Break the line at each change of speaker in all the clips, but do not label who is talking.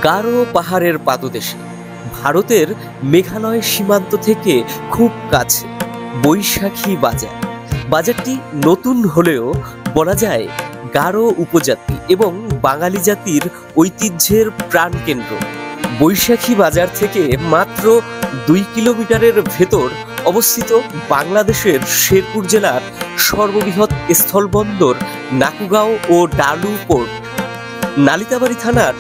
গারো পাহাড়ের পাদদেশে ভারতের মেঘালয় সীমান্ত থেকে খুব কাছে বৈশাখী বাজার। বাজারটি নতুন হলেও বলা যায় গারো উপজাতি এবং বাঙালি জাতির ঐতিহ্যের প্রাণকেন্দ্র। বৈশাখী বাজার থেকে মাত্র 2 কিলোমিটারের ভেতর অবস্থিত বাংলাদেশের শেরপুর জেলার সর্ববৃহৎ স্থলবন্দর নাকুগাঁও ও ডালু পোর্ট। নালিতাবাড়ি থানার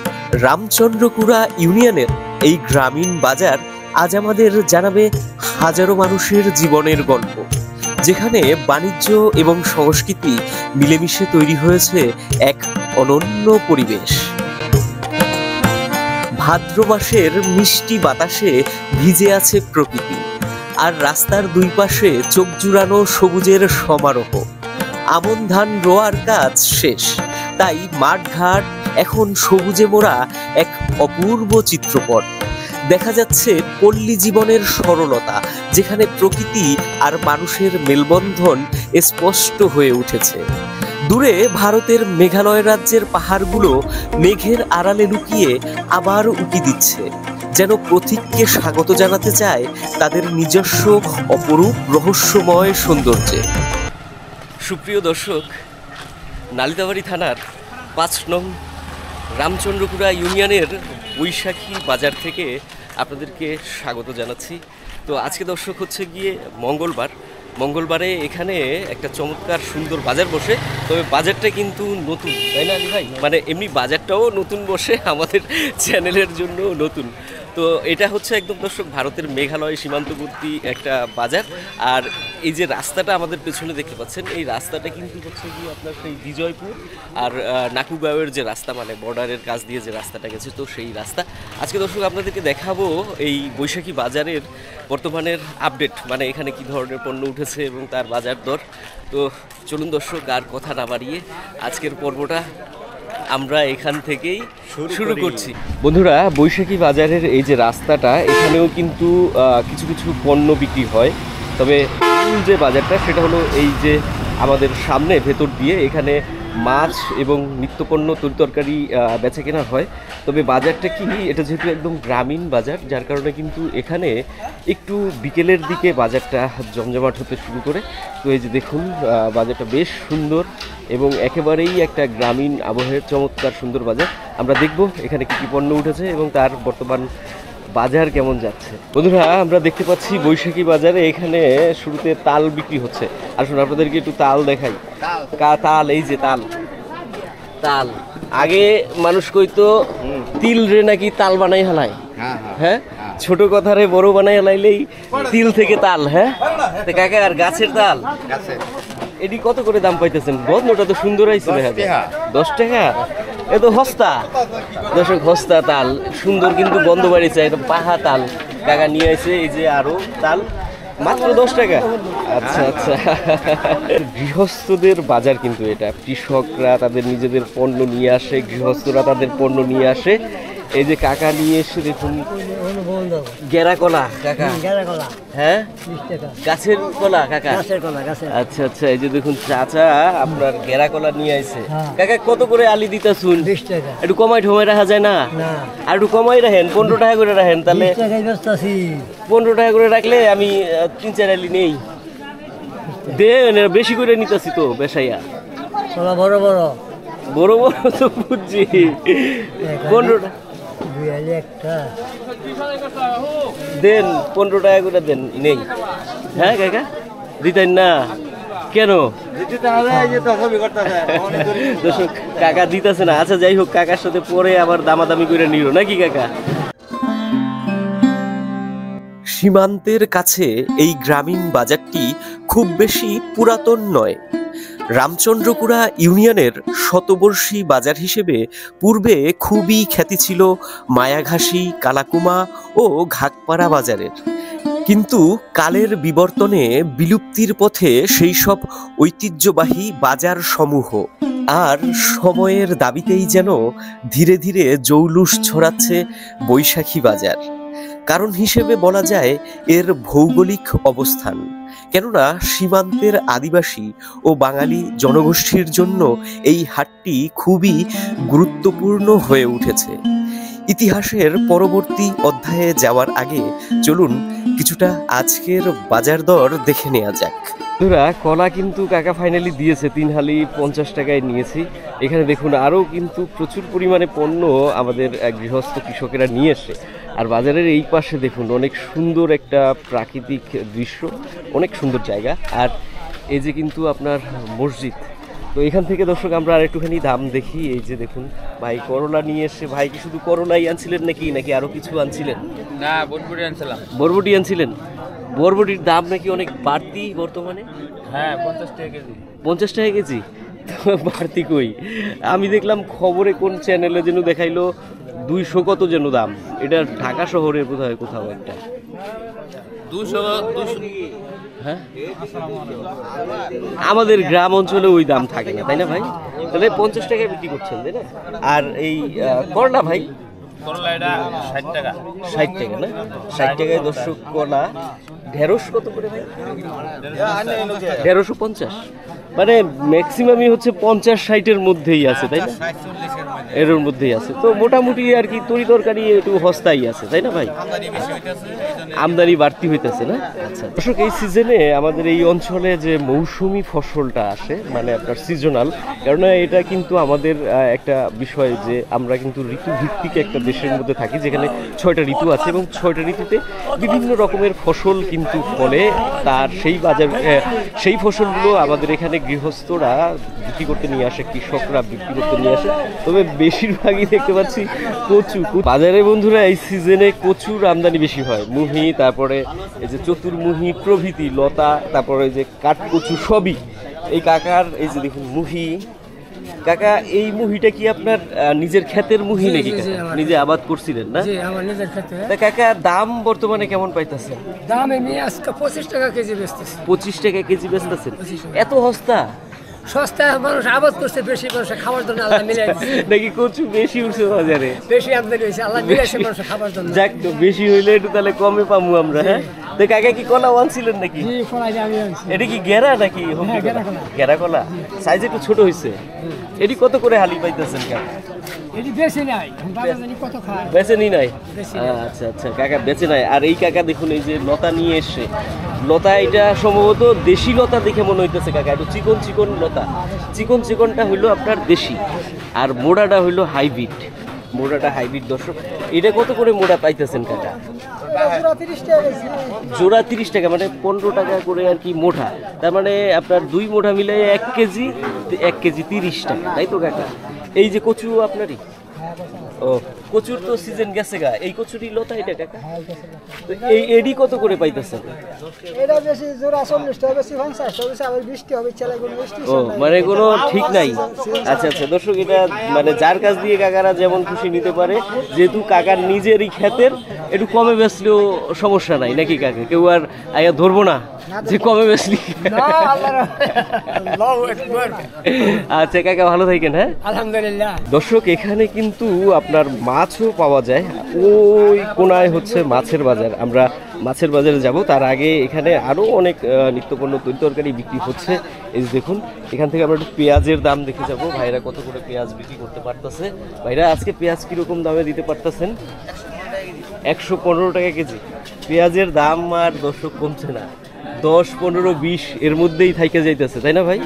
রামচন্দ্রকুড়া ইউনিয়নের এই গ্রামীণ বাজার আজ আমাদের জানাবে হাজারো মানুষের জীবনের গল্প, যেখানে বাণিজ্য এবং সংস্কৃতি মিলেমিশে তৈরি হয়েছে এক অনন্য পরিবেশ। ভাদ্র মাসের মিষ্টি বাতাসে ভিজে আছে প্রকৃতি, আর রাস্তার দুই পাশে চোখ জুড়ানো সবুজের সমারোহ। আমন ধান রোয়ার কাজ শেষ, তাই মাঠঘাট এখন সবুজে মোড়া এক অপূর্ব চিত্রপট। দেখা যাচ্ছে পল্লী জীবনের সরলতা, যেখানে প্রকৃতি আর মানুষের মেলবন্ধন স্পষ্ট হয়ে উঠেছে। দূরে ভারতের মেঘালয় রাজ্যের পাহাড়গুলো মেঘের আড়ালে লুকিয়ে আবার উকি দিচ্ছে, যেন পথিককে স্বাগত জানাতে চায় তাদের নিজস্ব অপরূপ রহস্যময় সৌন্দর্যে। সুপ্রিয় দর্শক, নালিতাবাড়ি থানার 5 নং রামচন্দ্রকুড়া ইউনিয়নের বৈশাখী বাজার থেকে আপনাদেরকে স্বাগত জানাচ্ছি। তো আজকে দর্শক হচ্ছে গিয়ে মঙ্গলবারে এখানে একটা চমৎকার সুন্দর বাজার বসে। তবে বাজারটা কিন্তু নতুন, তাই না আলী ভাই? মানে এমনি বাজারটাও নতুন বসে, আমাদের চ্যানেলের জন্য নতুন। তো এটা হচ্ছে একদম দর্শক ভারতের মেঘালয় সীমান্তবর্তী একটা বাজার। আর এই যে রাস্তাটা আমাদের পেছনে দেখতে পাচ্ছেন, এই রাস্তাটা কিন্তু হচ্ছে কি আপনার সেই বিজয়পুর আর নাকুগাঁওয়ের যে রাস্তা, মানে বর্ডারের কাছ দিয়ে যে রাস্তাটা গেছে, তো সেই রাস্তা। আজকে দর্শক আপনাদেরকে দেখাবো এই বৈশাখী বাজারের বর্তমানের আপডেট, মানে এখানে কি ধরনের পণ্য উঠেছে এবং তার বাজার দর। তো চলুন দর্শক, আর কথা না বাড়িয়ে আজকের পর্বটা আমরা এখান থেকেই শুরু করছি। বন্ধুরা, বৈশাখী বাজারের এই যে রাস্তাটা, এখানেও কিন্তু কিছু কিছু পণ্য বিক্রি হয়। তবে মূল যে বাজারটা সেটা হলো এই যে আমাদের সামনে ভেতর দিয়ে, এখানে মাছ এবং নিত্যপণ্য তরকারি বেচা কেনা হয়। তবে বাজারটা কি, এটা যেহেতু একদম গ্রামীণ বাজার, যার কারণে কিন্তু এখানে একটু বিকেলের দিকে বাজারটা জমজমাট হতে শুরু করে। তো এই যে দেখুন, বাজারটা বেশ সুন্দর এবং একেবারেই একটা গ্রামীণ আবহের চমৎকার সুন্দর বাজার। আমরা দেখব এখানে কী কী পণ্য উঠেছে এবং তার বর্তমান বাজার কেমন যাচ্ছে। বন্ধুরা, আমরা দেখতে পাচ্ছি বৈশাখী বাজারে এখানে শুরুতে তাল বিক্রি হচ্ছে। আসুন আপনাদেরকে একটু তাল দেখাই। তাল, এই যে তাল আগে মানুষ কইতো তিল রে নাকি তাল বানাই হালাই। হ্যাঁ, ছোট কথা রে বড় বানাই হালাইলেই তিল থেকে তাল। হ্যাঁ কাকা, আর গাছের তাল এটি কত করে দাম পাইতেছেন? বন্ধটা তো সুন্দর আইছে, 10 টাকা। এ তো হস্তা দর্শক, হস্তা তাল সুন্দর, কিন্তু বন্ধ বাড়িছে একদম পাহা তাল কাকা নিয়ে আসে। এই যে আরো তাল মাত্র 10 টাকা। আচ্ছা আচ্ছা, গৃহস্থদের বাজার কিন্তু এটা। কৃষকরা তাদের নিজেদের পণ্য নিয়ে আসে, গৃহস্থরা তাদের পণ্য নিয়ে আসে। এই যে কাকা নিয়ে এসে দেখুন গেরা কলা। কাকা, হ্যাঁ গাছের কলা কাকা? আচ্ছা আচ্ছা, এই যে দেখুন চাচা আপনার গেরা কলা নিয়ে আসে। কাকা কত করে আলি দিতা শুন? 20 টাকা। একটু কমাই ঠমাই রাখা যায় না? আর একটু কমাই রাখেন, 15 টাকা করে রাখেন। তাহলে 15 টাকা করে রাখলে আমি 3-4 আলি নেই। দেন, বেশি করে নিতেছি তো বেশাইয়া। বড় বড় তো বুঝছি। 15 টাকা দেন, 15 টাকা করে দেন। নেই? হ্যাঁ কাকা, দিতেন না কেন? দর্শক, কাকা দিতেছে না। আচ্ছা যাই হোক, কাকার সাথে পরে আবার দামাদামি করে নিল নাকি কাকা? সীমান্তের কাছে এই গ্রামীণ বাজারটি খুব বেশি পুরাতন নয়। রামচন্দ্রকুড়া ইউনিয়নের শতবর্ষী বাজার হিসেবে পূর্বে খুবই খ্যাতি ছিল মায়াঘাসি, কালাকুমা ও ঘাটপাড়া বাজারের। কিন্তু কালের বিবর্তনে বিলুপ্তির পথে সেই সব ঐতিহ্যবাহী বাজার সমূহ, আর সময়ের দাবিতেই যেন ধীরে ধীরে জৌলুস ছড়াচ্ছে বৈশাখী বাজার। কারণ হিসেবে বলা যায় এর ভৌগোলিক অবস্থান। কেননা সীমান্তের আদিবাসী ও বাঙালি জনগোষ্ঠীর জন্য এই হাটটি খুবই গুরুত্বপূর্ণ হয়ে উঠেছে। ইতিহাসের পরবর্তী অধ্যায়ে যাওয়ার আগে চলুন কিছুটা আজকের বাজার দর দেখে নেওয়া যাক। কলা কিন্তু কাকা ফাইনালি দিয়েছে, 3 হালি 50 টাকায় নিয়েছি। এখানে দেখুন আরও কিন্তু প্রচুর পরিমাণে পণ্য আমাদের গৃহস্থ কৃষকেরা নিয়ে এসে। আর বাজারের এই পাশে দেখুন অনেক সুন্দর একটা প্রাকৃতিক দৃশ্য, অনেক সুন্দর জায়গা। আর এই যে কিন্তু আপনার মসজিদ, তো এখান থেকে দর্শক আমরা আর একটুখানি দাম দেখি। এই যে দেখুন ভাই করলা নিয়ে এসে, ভাই কি শুধু করলাই আনছিলেন নাকি আরো কিছু আনছিলেন?
না, বরবটি আনছিলাম।
বরবটি আনছিলেন? বরবটির দাম নাকি অনেক বাড়তি বর্তমানে?
হ্যাঁ, 50 টাকা কেজি।
50 টাকা কেজি? বাড়তি কই? আমি দেখলাম খবরে কোন চ্যানেলে যেন দেখাইলো 200 কত যেন দাম। এটা ঢাকা শহরের বোধহয় কোথাও একটা
200।
হ্যাঁ, আমাদের গ্রাম অঞ্চলে ওই দাম থাকে না, তাই না ভাই? তাহলে 50 টাকায় বিক্রি করছেন, তাই না? আর এই করলা ভাই?
করলা এটা 60 টাকা।
60 টাকা না? 60 টাকায় দর্শক কলা। ঢেঁড়স কত করে ভাই? 150। মানে ম্যাক্সিমামই হচ্ছে 50-60-এর মধ্যেই আছে, তাই না? এর মধ্যেই আছে, তো মোটামুটি আর কি তরি তরকারি একটু সস্তাই আছে, তাই না ভাই? আমদানি বাড়তি হইতেছে না? আচ্ছা দর্শক, এই সিজনে আমাদের এই অঞ্চলে যে মৌসুমি ফসলটা আসে, মানে আপনার সিজনাল, কারণ এটা কিন্তু আমাদের একটা বিষয় যে আমরা কিন্তু ঋতুভিত্তিক একটা দেশের মধ্যে থাকি, যেখানে 6টা ঋতু আছে এবং 6টা ঋতুতে বিভিন্ন রকমের ফসল কিন্তু ফলে। তার সেই ফসলগুলো আমাদের এখানে গৃহস্থরা বিক্রি করতে নিয়ে আসে, কৃষকরা বিক্রি করতে নিয়ে আসে। তবে বেশিরভাগই দেখতে পাচ্ছি কচু। বাজারে বন্ধুরা এই সিজনে কচুর আমদানি বেশি হয়। মুহি, তারপরে এই যে চতুর্মুহি প্রভৃতি, লতা, তারপরে যে কাঠকচু সবই। এই কাকার এই যে দেখুন মুহি। কাকা, এই মুহিটা কি আপনার নিজের ক্ষেতের মুহি নাকি? নিজে আবাদ করছিলেন না?
জি, আমার নিজের ক্ষেতে।
তা কাকা, দাম বর্তমানে কেমন পাইতেছেন?
দাম আমি আজকে 25 টাকা কেজি বেচতেছি।
25 টাকা কেজি বেচতেছেন? এত সস্তা?
সস্তা, মানুষ আবাদ করছে বেশি, মানুষ খাবার জন্য আল্লাহ মিলাই দিয়েছে।
নাকি কচু বেশি উঠছে বাজারে?
বেশি আমদানি হয়েছে, আল্লাহ মিলাইছে মানুষ খাবার জন্য।
যাক, তো বেশি হইলে একটু তাহলে কমে পামু আমরা। হ্যাঁ, তো কাকা কি কলা আনছিলেন নাকি?
জি, কলা আমি আনছি।
এটা কি গেরা নাকি?
হ্যাঁ, গেরা কলা।
গেরা কলা সাইজ একটু ছোট হইছে। এটি কত করে হালি পাইতেছেন কাকা?
এটি বেশি নাই, বাবা জানি কত খায়।
বেচে নি নাই? আচ্ছা আচ্ছা, কাকা বেচে নাই। আর এই কাকা দেখুন এই যে লতা নিয়ে এসে, লতা এটা সম্ভবত দেশি লতা দেখে মনে হইতেছে কাকা, একটু চিকন চিকন লতা। চিকন চিকনটা হইলো আপনার দেশি, আর মোড়াটা হইলো হাইব্রিড। মোড়াটা হাইব্রিড দর্শক। এটা কত করে মোড়া পাইতেছেন কাকা? জোড়া 30 টাকা, মানে 15 টাকা করে আর কি মোটা। তার মানে আপনার 2 মোটা মিলে 1 কেজি 30 টাকা, তাই তো কাকা? এই যে কচু আপনারই? ও, কচুর তো সিজন গেছে গা। এই কচুরি লতা এটা কাকা? তো এই এডি কত করে পাইতেছেন?
এটা বেশি জোড়া 40 টাকা, বেশি 50 টাকা, বেশি আবার 20 টাকা চলে কোন 20 টাকা।
ও, মানে কোনো ঠিক নাই। আচ্ছা আচ্ছা দর্শক, এটা মানে যার কাছ দিয়ে কাকারা যেমন খুশি নিতে পারে, যেহেতু কাকার নিজেরই ক্ষেতের, একটু কমে বেচলেও সমস্যা নাই নাকি কাকা? কেউ আর আয়া ধরবো না যে কমে বেচলি। আচ্ছা কাকা, ভালো থাকেন। হ্যাঁ,
আলহামদুলিল্লাহ।
দর্শক, এখানে কিন্তু আপনার মাছও পাওয়া যায়। ওই কোনায় হচ্ছে মাছের বাজার। আমরা মাছের বাজারে যাব, তার আগে এখানে আরো অনেক নিত্যপণ্য তরি তরকারি বিক্রি হচ্ছে। এই দেখুন, এখান থেকে আমরা একটু পেঁয়াজের দাম দেখে যাব। ভাইরা কত করে পেঁয়াজ বিক্রি করতে পারতেছে? ভাইরা, আজকে পেঁয়াজ কিরকম দামে দিতে পারতেছেন? 115 টাকা কেজি। পেঁয়াজের দাম আর দর্শক কমছে না, 10, 15, 20 এর মধ্যেই থাইকে যাইতেছে, তাই না ভাই?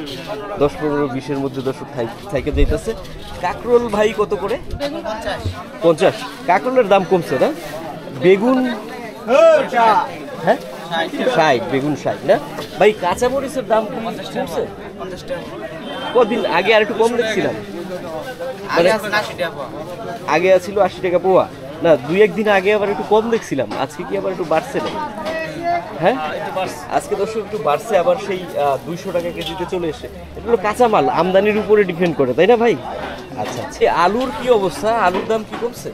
10, 15, 20 এর মধ্যে দর্শক থাইকে যাইতেছে। কাকরোল ভাই কত করে? 50। কাকরোলের দাম কমছে না? বেগুন? হ্যাঁ, 60। বেগুন 60 না ভাই? কাঁচামরিচের দাম কমছে? কদিন আগে আর একটু কম দেখছিলাম, আগে ছিল 80 টাকা পোয়া না, 2-1 দিন আগে আবার একটু কম দেখছিলাম। আজকে কি আবার একটু বাড়ছে না? হ্যাঁ, আজকে দর্শক একটু বাড়ছে, আবার সেই 200 টাকা কেজিতে চলে এসে। এগুলো কাঁচামাল আমদানির উপরে ডিপেন্ড করে, তাই না ভাই? আচ্ছা আচ্ছা, আলুর কি অবস্থা? আলুর দাম কি কমছে?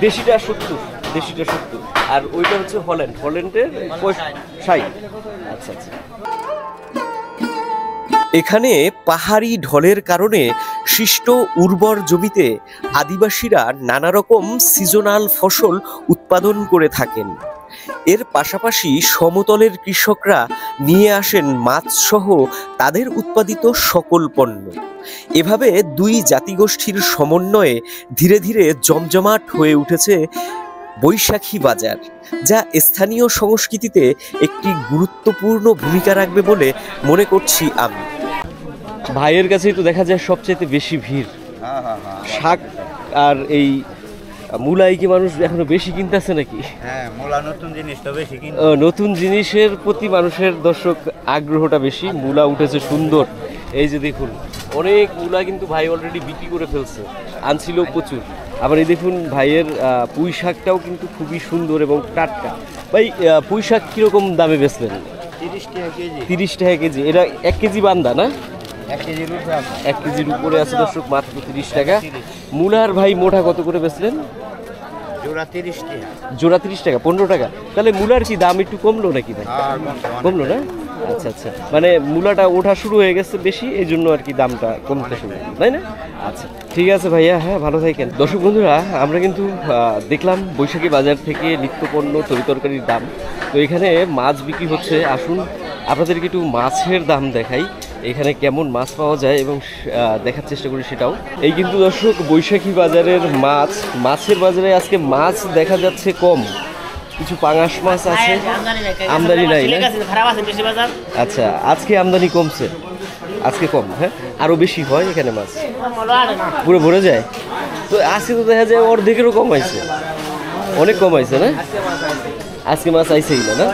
দেশিটা 70। দেশিটা 70, আর ওইটা হচ্ছে হল্যান্ডের 60। আচ্ছা আচ্ছা। এখানে পাহাড়ি ঢলের কারণে সৃষ্ট উর্বর জমিতে আদিবাসীরা নানা রকম সিজনাল ফসল উৎপাদন করে থাকেন। এর পাশাপাশি সমতলের কৃষকরা নিয়ে আসেন মাছ সহ তাদের উৎপাদিত সকল পণ্য। এভাবে দুই জাতিগোষ্ঠীর সমন্বয়ে ধীরে ধীরে জমজমাট হয়ে উঠেছে বৈশাখী বাজার, যা স্থানীয় সংস্কৃতিতে একটি গুরুত্বপূর্ণ ভূমিকা রাখবে বলে মনে করছি আমি। ভাইয়ের কাছেই তো দেখা যায় সবচেয়ে বেশি ভিড়। শাক আর এই মূলাই কি মানুষ এখনো বেশি কিনতেছে নাকি?
হ্যাঁ, মূলা নতুন জিনিসটা বেশি কিনতে।
নতুন জিনিসের প্রতি মানুষের দর্শক আগ্রহটা বেশি। মূলা উঠেছে সুন্দর, এই যে দেখুন অনেক মূলা কিন্তু ভাই অলরেডি বিক্রি করে ফেলছে, আনছিল প্রচুর। আবার এই দেখুন ভাইয়ের পুঁই শাকটাও কিন্তু খুবই সুন্দর এবং টাটকা। ভাই পুঁই শাক কীরকম দামে বেচলেন?
30 টাকা কেজি।
30 টাকা কেজি। এটা 1 কেজি বান্দা না?
1 কেজির উপরে আছে।
1 কেজির উপরে আছে দর্শক, মাত্র 30 টাকা। মূলার ভাই মোটা কত করে বেচলেন?
জোড়া 30 টাকা।
জোড়া 30 টাকা, 15 টাকা। তাহলে মূলার কি দাম একটু কমলো নাকি ভাই? কমলো না? আচ্ছা আচ্ছা, মানে মূলাটা ওঠা শুরু হয়ে গেছে বেশি, এই জন্য আর কি দামটা কমতে শুরু, তাই না? আচ্ছা ঠিক আছে ভাইয়া, হ্যাঁ ভালো থাকেন। দর্শক বন্ধুরা, আমরা কিন্তু দেখলাম বৈশাখী বাজার থেকে নিত্যপণ্য তরিতরকারির দাম। তো এখানে মাছ বিক্রি হচ্ছে, আসুন আপনাদেরকে একটু মাছের দাম দেখাই, এখানে কেমন মাছ পাওয়া যায় এবং দেখার চেষ্টা করি সেটাও। এই কিন্তু দর্শক বৈশাখী বাজারের মাছ, মাছের বাজারে আজকে মাছ দেখা যাচ্ছে কম, কিছু পাঙাশ মাছ আছে, আমদানি নাই না? আচ্ছা, আজকে আমদানি কমছে, আজকে কম। হ্যাঁ, আরো বেশি হয় এখানে মাছ, পুরো ভরে যায়। তো আজকে তো দেখা যায় অর্ধেকেরও কম আইছে, অনেক কম আইছে না? আজকে মাছ আইছেই না, না?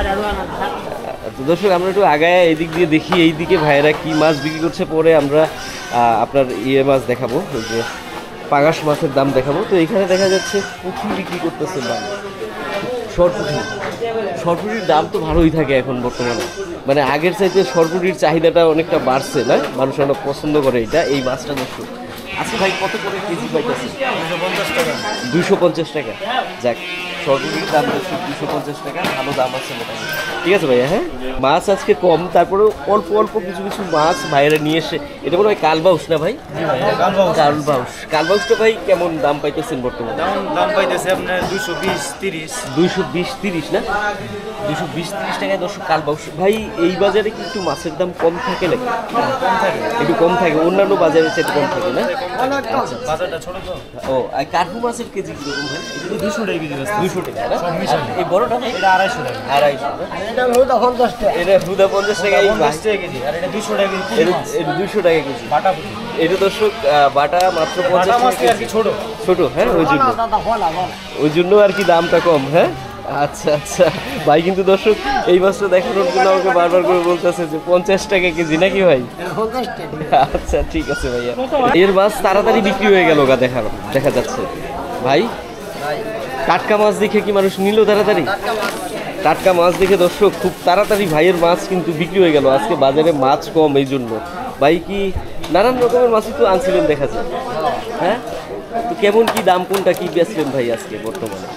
তো দর্শক, আমরা একটু আগায় এদিক দিয়ে দেখি এইদিকে ভাইয়েরা কি মাছ বিক্রি করছে, পরে আমরা আপনার মাছ দেখাবো, ওই যে পাঙাশ মাছের দাম দেখাবো। তো এখানে দেখা যাচ্ছে পুঁটি বিক্রি করতেছে দাম, সরপুটির দাম তো ভালোই থাকে এখন বর্তমানে, মানে আগের চাইতে সরপুটির চাহিদাটা অনেকটা বাড়ছে না? মানুষ অনেক পছন্দ করে এটা, এই মাছটা দর্শক। আচ্ছা ভাই, কত করে কেজি পাইতেছে?
250 টাকা।
250 টাকা। যাক, সরপুটির দাম 250 টাকা, ভালো দাম আছে মোটামুটি। ঠিক আছে ভাইয়া, হ্যাঁ। মাছ আজকে কম, তারপরেও অল্প অল্প কিছু কিছু মাছ ভাইয়েরা নিয়ে এসে, এটা মনে হয় কালবাউস না ভাই? কালবাউসটা ভাই কেমন দাম পাইতেছেন বর্তমানে?
দাম পাইতেছে আপনার 220 30।
220-30 না? 220-30 টাকায় দর্শক কালবাউস। ভাই এই বাজারে কি একটু মাছের দাম কম থাকে নাকি? একটু কম থাকে, অন্যান্য বাজারের চেয়ে কম থাকে না?
বাজারটা ছোট তো।
ও, আর কার্পু মাছের কেজি কিরকম ভাই?
200 টাকা কেজি।
200 টাকা না?
সব মিশানো।
এই বড়টা ভাই?
এটা 250 টাকা।
250 না?
এটা হুদা 50 টাকা।
এটা হুদা 50 টাকা, এই
50 টাকা কেজি। আর এটা 200 টাকা কেজি।
এটা 200 টাকা কেজি।
বাটা পুঁটি।
এটা দর্শক বাটা মাত্র 50
বাটা মাছ
টাকা
আর কি ছোট।
ছোট, হ্যাঁ, ওই জন্য আর কি দামটা কম। হ্যাঁ, আচ্ছা আচ্ছা ভাই, কিন্তু দর্শক এই মাছটা দেখানোর জন্য আমাকে বারবার করে বলতেছে যে 50 টাকা কেজি নাকি ভাই? আচ্ছা ঠিক আছে ভাইয়া, এর মাছ তাড়াতাড়ি বিক্রি হয়ে গেল দেখা যাচ্ছে। ভাই টাটকা মাছ দেখে কি মানুষ নিল তাড়াতাড়ি? টাটকা মাছ দেখে দর্শক খুব তাড়াতাড়ি ভাইয়ের মাছ কিন্তু বিক্রি হয়ে গেল। আজকে বাজারে মাছ কম, এই জন্য। ভাই কি নানান রকমের মাছই তো আনছিলেন দেখা যায়, হ্যাঁ? তো কেমন কি দাম, কোনটা কি বেচলেন ভাই আজকে বর্তমানে?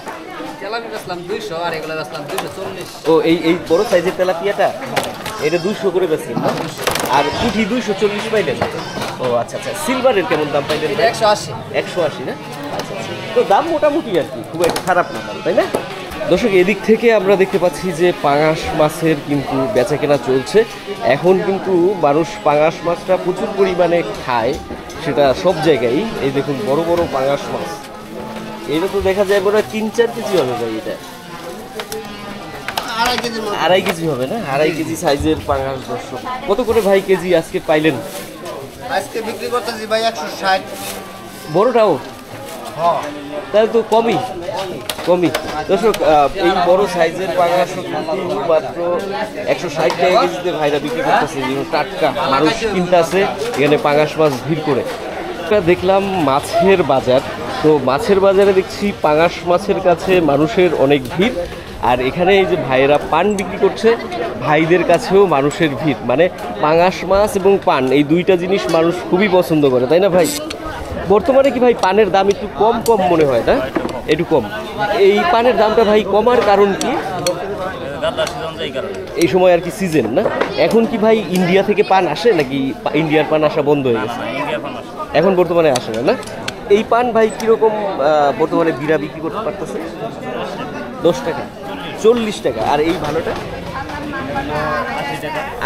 তেলাপিয়া বেচলাম 200 আর এগুলো বেচলাম 240।
ও, এই বড় সাইজের তেলাপিয়াটা এটা 200 করে বেচলেন না? আর পুঁটি 240 পাইলেন? ও আচ্ছা আচ্ছা। সিলভারের কেমন দাম পাইলেন?
এটা 180।
180 না? আচ্ছা আচ্ছা, তো দাম মোটামুটি আর কি, খুব একটা খারাপ না দাম, তাই না? দর্শক, এদিক থেকে আমরা দেখতে পাচ্ছি যে পাঙাশ মাছের কিন্তু বেচা কেনা চলছে। এখন কিন্তু মানুষ পাঙাশ মাছটা প্রচুর পরিমাণে খায়, সেটা সব জায়গায়। এই দেখুন বড় বড় পাঙাশ মাছ, এটা তো দেখা যায় মনে হয় 3-4 কেজি হবে ভাই। এটা 2.5 কেজি হবে না? 2.5 কেজি সাইজের পাঙাশ দর্শক। কত করে ভাই কেজি আজকে পাইলেন?
আজকে বিক্রি করতেছি ভাই 160।
বড়টাও?
হ্যাঁ,
তাহলে তো কমই দর্শক। এই বড় সাইজের পাঙাশ কিন্তু মাত্র 160 টাকা কেজিতে ভাইরা বিক্রি করতেছে, টাটকা মানুষ কিনতে আছে এখানে পাঙাশ মাছ ভিড় করে। দেখলাম মাছের বাজার, তো মাছের বাজারে দেখছি পাঙাশ মাছের কাছে মানুষের অনেক ভিড়। আর এখানে এই যে ভাইয়েরা পান বিক্রি করছে, ভাইদের কাছেও মানুষের ভিড়। মানে পাঙাশ মাছ এবং পান, এই দুইটা জিনিস মানুষ খুবই পছন্দ করে, তাই না ভাই? বর্তমানে কি ভাই পানের দাম একটু কম মনে হয় না? একটু কম। এই পানের দামটা ভাই কমার কারণ কি? এই সময় আর কি সিজন না? এখন কি ভাই ইন্ডিয়া থেকে পান আসে নাকি ইন্ডিয়ার পান আসা বন্ধ হয়ে গেছে? এখন বর্তমানে আসে না? এই পান ভাই কিরকম বর্তমানে বিড়া বিক্রি করতে পারতেছে? 10 টাকা। 40 টাকা। আর এই ভালোটা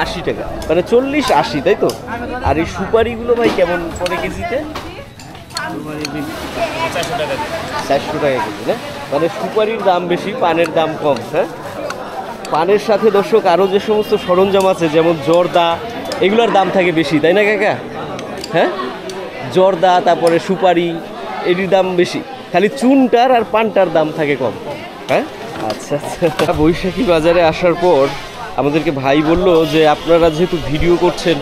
80 টাকা, মানে 40-80, তাই তো? আর এই সুপারিগুলো ভাই কেমন পড়ে কেজিতে? 400 টাকা কেজি না? মানে সুপারির দাম বেশি, পানের দাম কম। হ্যাঁ, পানের সাথে দর্শক আরও যে সমস্ত সরঞ্জাম আছে যেমন জর্দা, এগুলোর দাম থাকে বেশি, তাই না কাকা? হ্যাঁ, জর্দা তারপরে সুপারি এটির দাম বেশি, খালি চুনটার আর পানটার দাম থাকে কম। হ্যাঁ, আচ্ছা আচ্ছা। বৈশাখী বাজারে আসার পর আমাদেরকে ভাই বলল যে আপনারা যেহেতু ভিডিও করছেন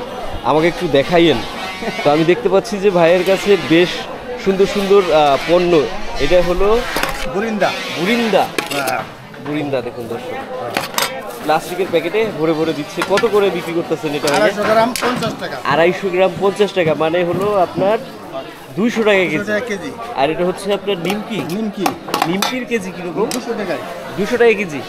আমাকে একটু দেখাইয়েন। তো আমি দেখতে পাচ্ছি যে ভাইয়ের কাছে বেশ সুন্দর সুন্দর পণ্য। এটা হলো
বুরিন্দা।
বুরিন্দা, বুরিন্দা দেখুন দর্শক, প্লাস্টিকের প্যাকেটে ভরে ভরে দিচ্ছে। কত করে বিক্রি করতেছেন এটা?
250 গ্রাম 50 টাকা।
250 গ্রাম 50 টাকা, মানে হলো আপনার 200 টাকা কেজি। আর এটা হচ্ছে আপনার নিমকি। নিমকির কেজি কিরকম?
200 টাকায়।
200 টাকা কেজি।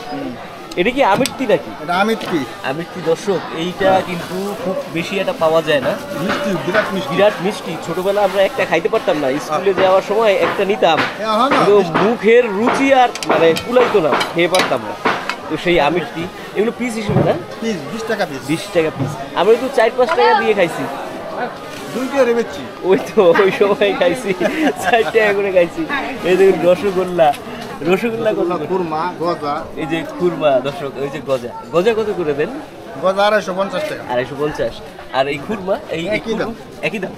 এটা কি আমিরটি নাকি?
এটা আমিরটি।
আমিরটি দর্শক, এইটা কিন্তু খুব বেশি এটা পাওয়া যায় না।
মিষ্টি, বিরাট মিষ্টি।
বিরাট মিষ্টি। ছোটবেলা আমরা একটা খাইতে পারতাম না, স্কুলে যাওয়ার সময় একটা নিতাম,
এখন
কিন্তু মুখের রুচি আর মানে কুলাইতো না, খেয়ে পারতাম না। তো সেই আমিরটি, এগুলো পিস হিসেবে না?
পিস 20 টাকা পিস।
20 টাকা পিস। আমরা তো 4-5 টাকা দিয়ে খাইছি।
2 টাকা বেচছি।
ওই তো ওই সময় খাইছি, 4 টাকা করে খাইছি। এই দেখুন রসগোল্লা, রসগোল্লা কত করে?
কুরমা, গজা।
এই যে কুরমা দর্শক, ওই যে গজা, গজা কত করে দেন?
গজা 250 টাকা।
250। আর এই খুরমা এই
একই দাম।
একই দাম।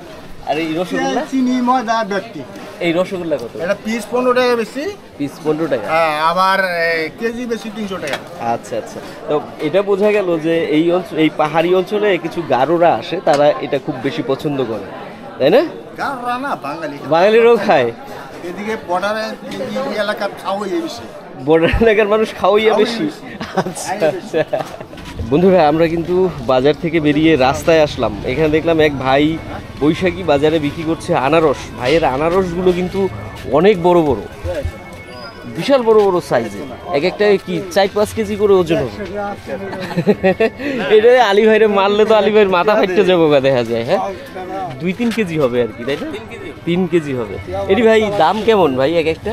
আর এই রসগোল্লা?
চিনি, ময়দা, ব্যক্তি।
এই রসগোল্লা কত?
এটা পিস 15 টাকা বেশি।
পিস 15 টাকা।
হ্যাঁ, আবার কেজি বেশি 300 টাকা।
আচ্ছা আচ্ছা। তো এটা বোঝা গেল যে এই অঞ্চল, এই পাহাড়ি অঞ্চলে কিছু গারোরা আসে, তারা এটা খুব বেশি পছন্দ করে, তাই না?
গাররা না, বাঙালি।
বাঙালিরাও খায়।
এদিকে বর্ডারে এলাকার খাওয়াই বেশি।
বর্ডার এলাকার মানুষ খাওয়াইয়া বেশি। আচ্ছা আচ্ছা। বন্ধুরা, আমরা কিন্তু বাজার থেকে বেরিয়ে রাস্তায় আসলাম। এখানে দেখলাম এক ভাই বৈশাখী বাজারে বিক্রি করছে আনারস। ভাইয়ের আনারসগুলো কিন্তু অনেক বড় বড়, বিশাল বড় বড় সাইজে। এক একটা কি 4-5 কেজি করে ওজন হবে। এটা আলী ভাইরে মারলে তো আলী ভাইয়ের মাথা ফাটতে যাবো দেখা যায়। হ্যাঁ, 2-3 কেজি হবে আর কি, তাই না? 3 কেজি হবে। এটি ভাই দাম কেমন ভাই এক একটা?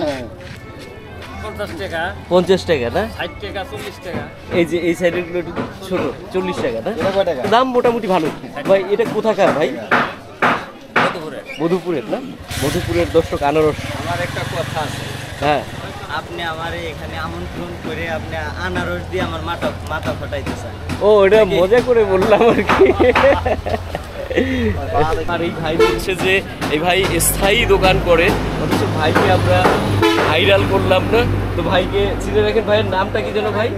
50 টাকা না?
60 টাকা 40 টাকা।
এই যে এই সাইডের গুলো একটু ছোট, 40 টাকা না? দাম মোটামুটি ভালো। ভাই এটা কোথাকার ভাই? মধুপুরের না? মধুপুরের দর্শক আনারস।
আমার একটা কথা আছে,
হ্যাঁ,
আপনি আমার এখানে আমন্ত্রণ করে আপনি আনারস দিয়ে আমার মাথা ফাটাইতে চান।
ও এটা মজা করে বললাম আর কি। আর এই ভাই বলছে যে এই ভাই স্থায়ী দোকান করে, অথচ ভাইকে আমরা ভাইরাল করলাম না। তো ভাইকে চিনে রাখেন। ভাইয়ের নামটা কি যেন ভাই?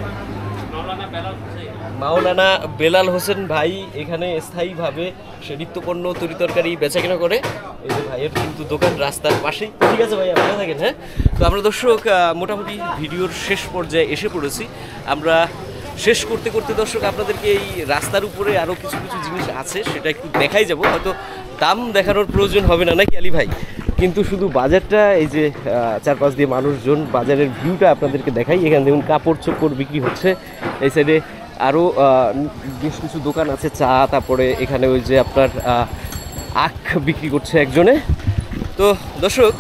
মাওলানা বেলাল হোসেন ভাই এখানে স্থায়ীভাবে সে নিত্যপণ্য তরিতরকারি বেচাকেনা করে। এই যে ভাইয়ের কিন্তু দোকান রাস্তার পাশেই। ঠিক আছে ভাই, ভালো থাকেন। হ্যাঁ, তো আমরা দর্শক মোটামুটি ভিডিওর শেষ পর্যায়ে এসে পড়েছি। আমরা শেষ করতে করতে দর্শক আপনাদেরকে এই রাস্তার উপরে আরও কিছু কিছু জিনিস আছে, সেটা একটু দেখাই যাব। হয়তো দাম দেখানোর প্রয়োজন হবে না, নাকি আলী ভাই? কিন্তু শুধু বাজারটা, এই যে চারপাশ দিয়ে মানুষজন, বাজারের ভিউটা আপনাদেরকে দেখাই। এখানে দেখুন কাপড় চোপড় বিক্রি হচ্ছে। এই সাইডে আরও বেশ কিছু দোকান আছে, চা, তারপরে এখানে ওই যে আপনার আখ বিক্রি করছে একজনে। তো দর্শক,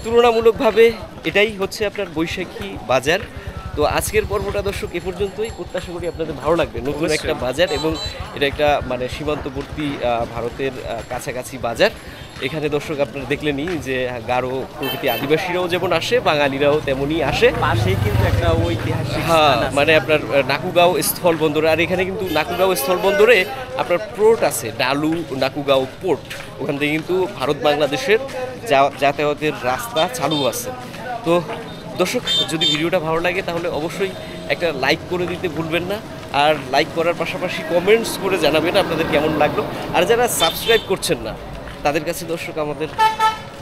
তুলনামূলকভাবে এটাই হচ্ছে আপনার বৈশাখী বাজার। তো আজকের পর্বটা দর্শক এ পর্যন্তই। প্রত্যাশা করি আপনাদের ভালো লাগবে। নতুন একটা বাজার, এবং এটা একটা মানে সীমান্তবর্তী ভারতের কাছাকাছি বাজার। এখানে দর্শক আপনারা দেখলেনই যে গারো প্রকৃতি আদিবাসীরাও যেমন আসে, বাঙালিরাও তেমনই আসে।
পাশেই কিন্তু একটা ঐতিহাসিক
হ্যাঁ,
স্থান আছে।
মানে আপনার নাকুগাঁও স্থলবন্দর। আর এখানে কিন্তু নাকুগাঁও স্থলবন্দরে আপনার পোর্ট আছে, ডালু নাকুগাঁও পোর্ট। ওখান থেকে কিন্তু ভারত বাংলাদেশের যাতায়াতের রাস্তা চালু আছে। তো দর্শক, যদি ভিডিওটা ভালো লাগে তাহলে অবশ্যই একটা লাইক করে দিতে ভুলবেন না। আর লাইক করার পাশাপাশি কমেন্টস করে জানাবেন আপনাদের কেমন লাগলো। আর যারা সাবস্ক্রাইব করছেন না তাদের কাছে দর্শক আমাদের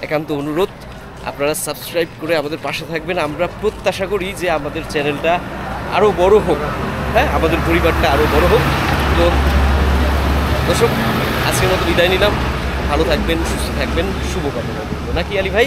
একান্ত অনুরোধ, আপনারা সাবস্ক্রাইব করে আমাদের পাশে থাকবেন। আমরা প্রত্যাশা করি যে আমাদের চ্যানেলটা আরও বড় হোক, হ্যাঁ, আমাদের পরিবারটা আরও বড় হোক। তো দর্শক, আজকের মতো বিদায় নিলাম। ভালো থাকবেন, সুস্থ থাকবেন, শুভকামনা করবো, নাকি আলী ভাই?